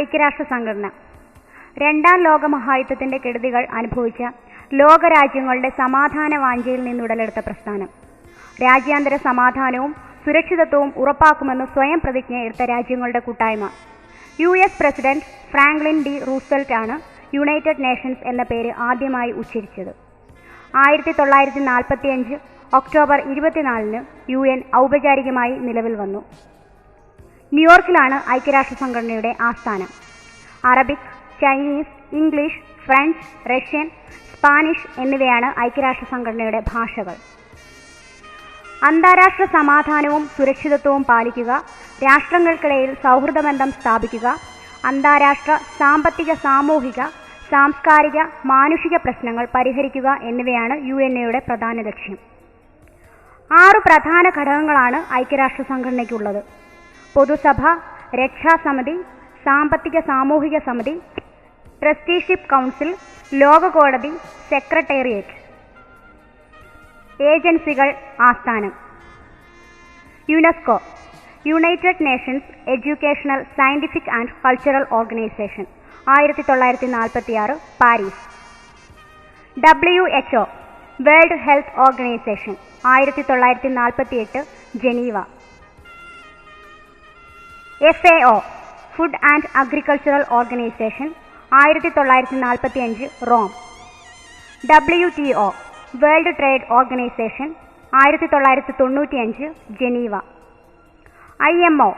ഐക്യരാഷ്ട്ര സംഘടന രണ്ടാം ലോകമഹായുദ്ധത്തിന്റെ കെടുതികൾ അനുഭവിച്ച ലോകരാജ്യങ്ങളുടെ സമാധാന വാഞ്ചയിൽ നിന്നുടലെടുത്ത പ്രസ്ഥാനം. രാജ്യാന്തര സമാധാനവും സുരക്ഷിതത്വവും ഉറപ്പാക്കുമെന്ന് സ്വയം പ്രതിജ്ഞ എടുത്ത രാജ്യങ്ങളുടെ കൂട്ടായ്മ. US president Franklin D Roosevelt ആണ് യുണൈറ്റഡ് നേഷൻസ് എന്ന പേര് ആദ്യമായി ഉച്ചരിച്ചത്. 1945 ഒക്ടോബർ 24 UN ഔപചാരികമായി നിലവിൽ വന്നു. ന്യൂയോർക്കിലാണ് ഐക്യരാഷ്ട്ര സംഘടനയുടെ ആസ്ഥാനം. Arabic, Chinese, English, French, Russian, Spanish എന്നിവയാണ് ഐക്യരാഷ്ട്ര സംഘടനയുടെ ഭാഷകൾ. അന്താരാഷ്ട്ര സമാധാനവും സുരക്ഷിതത്വവും പാലിക്കുക, രാഷ്ട്രങ്ങൾക്കിടയിൽ സൗഹൃദബന്ധം സ്ഥാപിക്കുക, അന്താരാഷ്ട്ര സാമ്പത്തിക, സാമൂഹിക, സാംസ്കാരിക, മാനുഷിക പ്രശ്നങ്ങൾ പരിഹരിക്കുക എന്നിവയാണ് UNAയുടെ പ്രധാന ലക്ഷ്യം. 6 പ്രധാന ഘടകങ്ങളാണ് ഐക്യരാഷ്ട്ര സംഘടനയ്ക്കുള്ളത്. പൊതുസഭ, രക്ഷാസമിതി, സാമ്പത്തിക സാമൂഹിക സമിതി, ട്രസ്റ്റിഷിപ്പ് കൗൺസിൽ, ലോകകോടതി, സെക്രട്ടേറിയറ്റ്. ഏജൻസികൾ, ആസ്ഥാനം. UNESCO, united nations educational, scientific and cultural organisation, 1946 Paris. WHO, world health organisation, 1948 Geneva. FAO, food and agricultural organisation, 1945 Rome. WTO, world trade organisation, 1995 Geneva. IMO,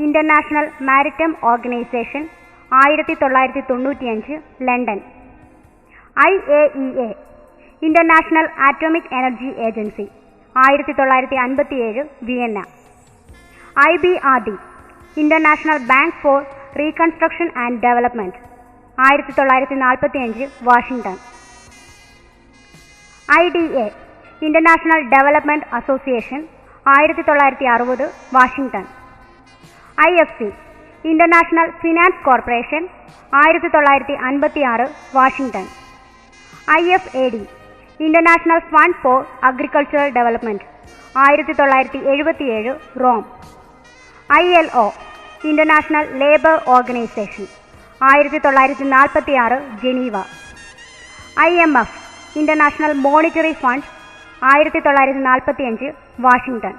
international maritime organisation, 1995 London. IAEA, international atomic energy agency, 1957 Vienna. IBRD, international bank for reconstruction and development, 1945 Washington. IDA, international development association, 1960 Washington. IFC, international finance corporation, 1956 Washington. IFAD, international fund four agricultural development, 1977 Rome. ILO, international labour organisation, 1946 Geneva. IMF, international monetary fund, 1945 Washington.